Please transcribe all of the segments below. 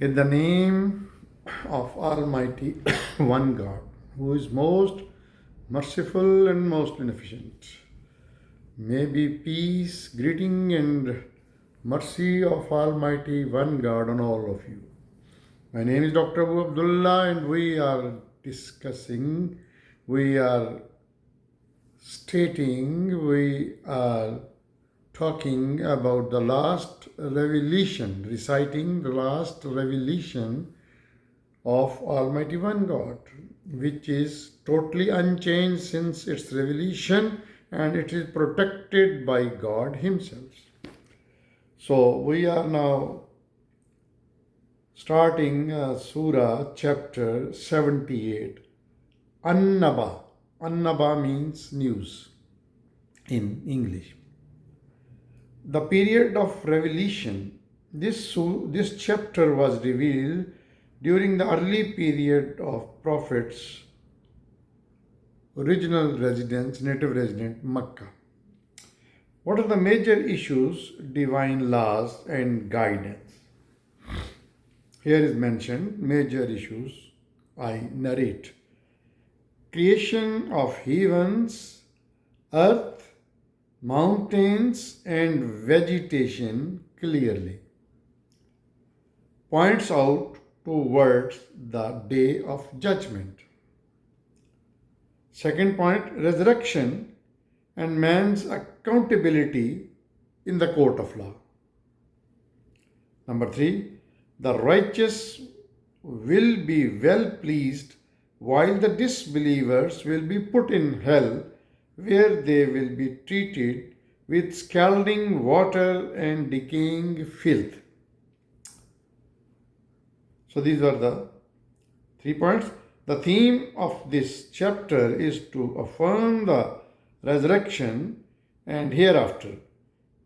In the name of Almighty One God, who is most merciful and most beneficent, may be peace, greeting, and mercy of Almighty One God on all of you. My name is Dr. Abu Abdullah, and we are we are talking about the last revelation, reciting the last revelation of Almighty One God, which is totally unchanged since its revelation, and it is protected by God Himself. So we are now starting Surah chapter 78. AnNaba. AnNaba means news in English. The period of revelation, this chapter was revealed during the early period of Prophet's original residence, native residence, Mecca. What are the major issues, divine laws, and guidance? Here is mentioned major issues I narrate. Creation of heavens, earth, mountains, and vegetation clearly. Points out towards the day of judgment. Second point, resurrection and man's accountability in the court of law. Number 3, the righteous will be well pleased while the disbelievers will be put in hell, where they will be treated with scalding water and decaying filth. So these are the 3 points. The theme of this chapter is to affirm the resurrection and hereafter,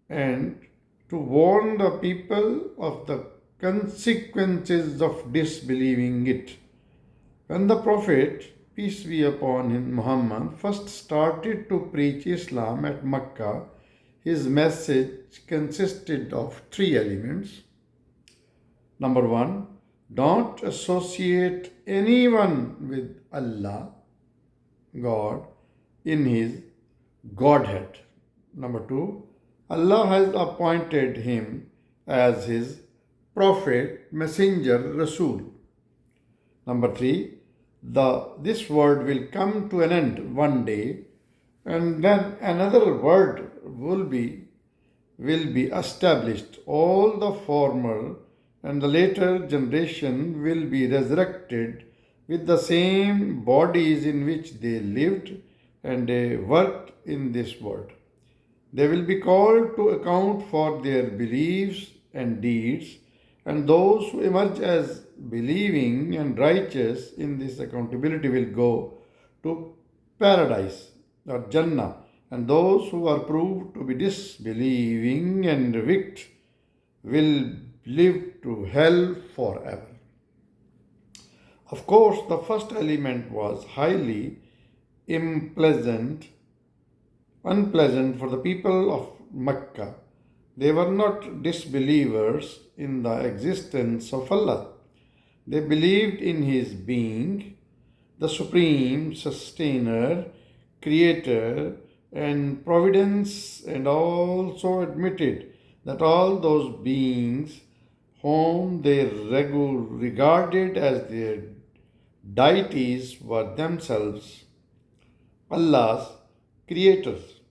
and to warn the people of the consequences of disbelieving it. When the Prophet, peace be upon him, Muhammad, first started to preach Islam at Mecca, his message consisted of 3 elements. Number 1, don't associate anyone with Allah, God, in His Godhead. Number 2, Allah has appointed him as His Prophet, Messenger, Rasul. Number 3, this world will come to an end one day, and then another world will be established. All the former and the later generation will be resurrected with the same bodies in which they lived and worked in this world. They will be called to account for their beliefs and deeds, and those who emerge as believing and righteous in this accountability will go to paradise or Jannah, and those who are proved to be disbelieving and wicked will live to hell forever. Of course, the first element was highly unpleasant for the people of Mecca. They were not disbelievers in the existence of Allah. They believed in His being, the supreme sustainer, creator, and providence, and also admitted that all those beings whom they regarded as their deities were themselves Allah's creatures.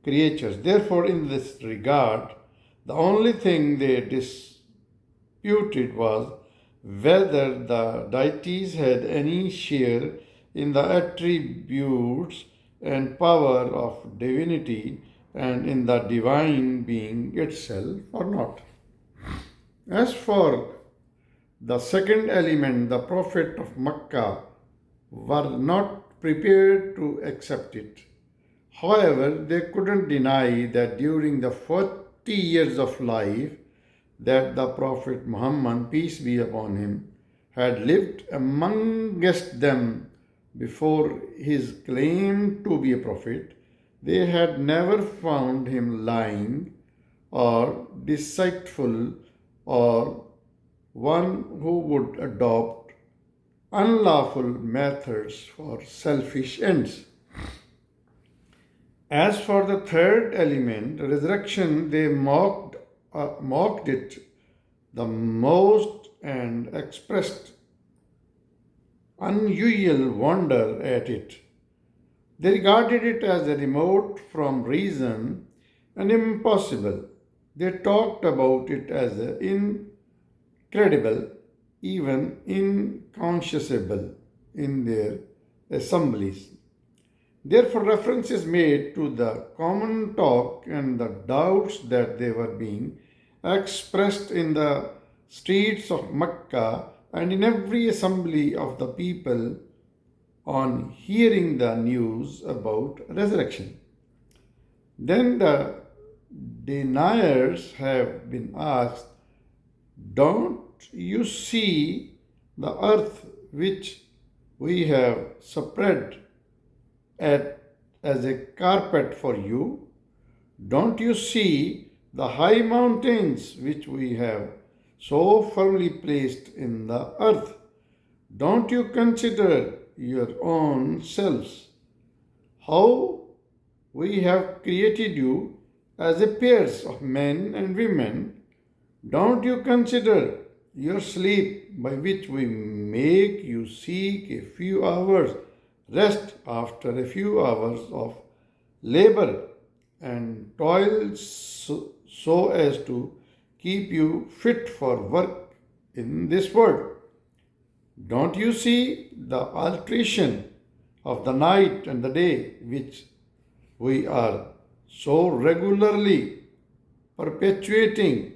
Therefore, in this regard, the only thing they disputed was whether the deities had any share in the attributes and power of divinity and in the divine being itself or not. As for the second element, the Prophet of Mecca were not prepared to accept it. However, they couldn't deny that during the 40 years of life that the Prophet Muhammad, peace be upon him, had lived amongst them before his claim to be a prophet, they had never found him lying or deceitful or one who would adopt unlawful methods for selfish ends. As for the third element, resurrection, they mocked it the most and expressed unusual wonder at it. They regarded it as a remote from reason and impossible. They talked about it as incredible, even inconceivable in their assemblies. Therefore, reference is made to the common talk and the doubts that they were being expressed in the streets of Mecca and in every assembly of the people on hearing the news about resurrection. Then the deniers have been asked, don't you see the earth which we have spread at, as a carpet for you? Don't you see the high mountains which we have so firmly placed in the earth? Don't you consider your own selves how we have created you as a pairs of men and women? Don't you consider your sleep by which we make you seek a few hours rest after a few hours of labor and toil so as to keep you fit for work in this world? Don't you see the alteration of the night and the day which we are so regularly perpetuating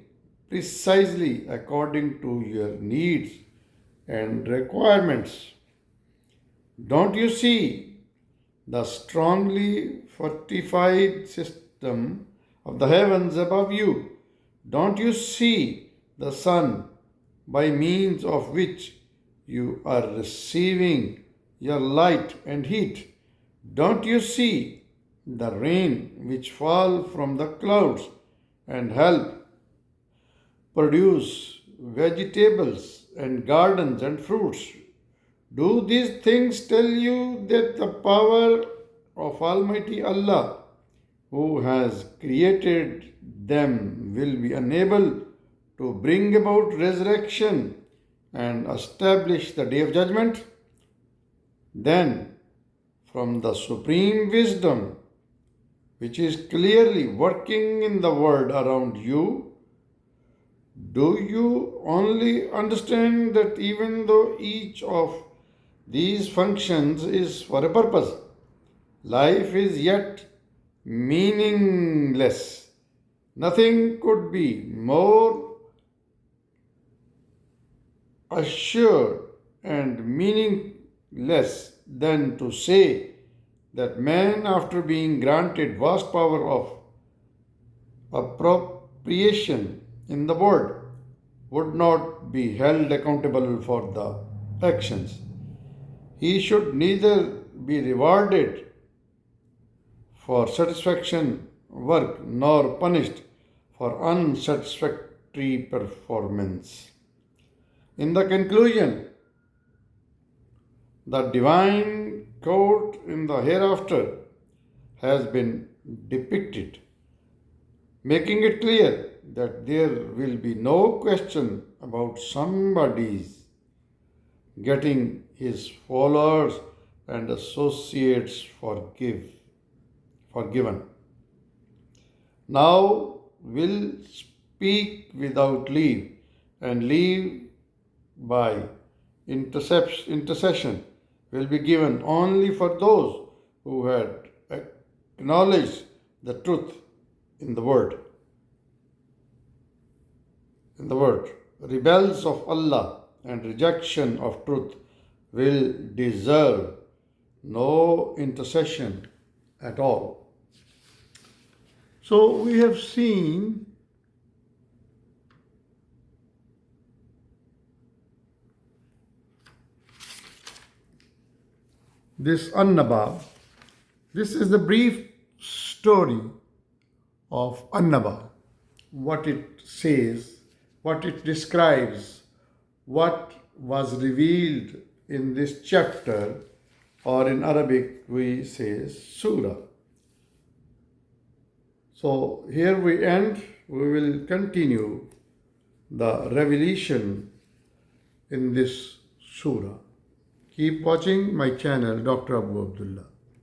precisely according to your needs and requirements? Don't you see the strongly fortified system of the heavens above you? Don't you see the sun by means of which you are receiving your light and heat? Don't you see the rain which fall from the clouds and help produce vegetables and gardens and fruits? Do these things tell you that the power of Almighty Allah, who has created them, will be unable to bring about resurrection and establish the day of judgment? Then, from the supreme wisdom, which is clearly working in the world around you, do you only understand that even though each of these functions is for a purpose, life is yet meaningless? Nothing could be more assured and meaningless than to say that man, after being granted vast power of appropriation in the world, would not be held accountable for the actions. He should neither be rewarded for satisfaction work nor punished for unsatisfactory performance. In the conclusion, the divine court in the hereafter has been depicted, making it clear that there will be no question about somebody's getting his followers and associates forgiven. Now will speak without leave and leave by intercession will be given only for those who had acknowledged the truth in the word. Rebels of Allah and rejection of truth will deserve no intercession at all. So we have seen this AnNaba. This is the brief story of AnNaba, what it says what it describes, what was revealed in this chapter, or in Arabic we say surah. So here we end. We will continue the revelation in this surah. Keep watching my channel, Dr. Abu Abdullah.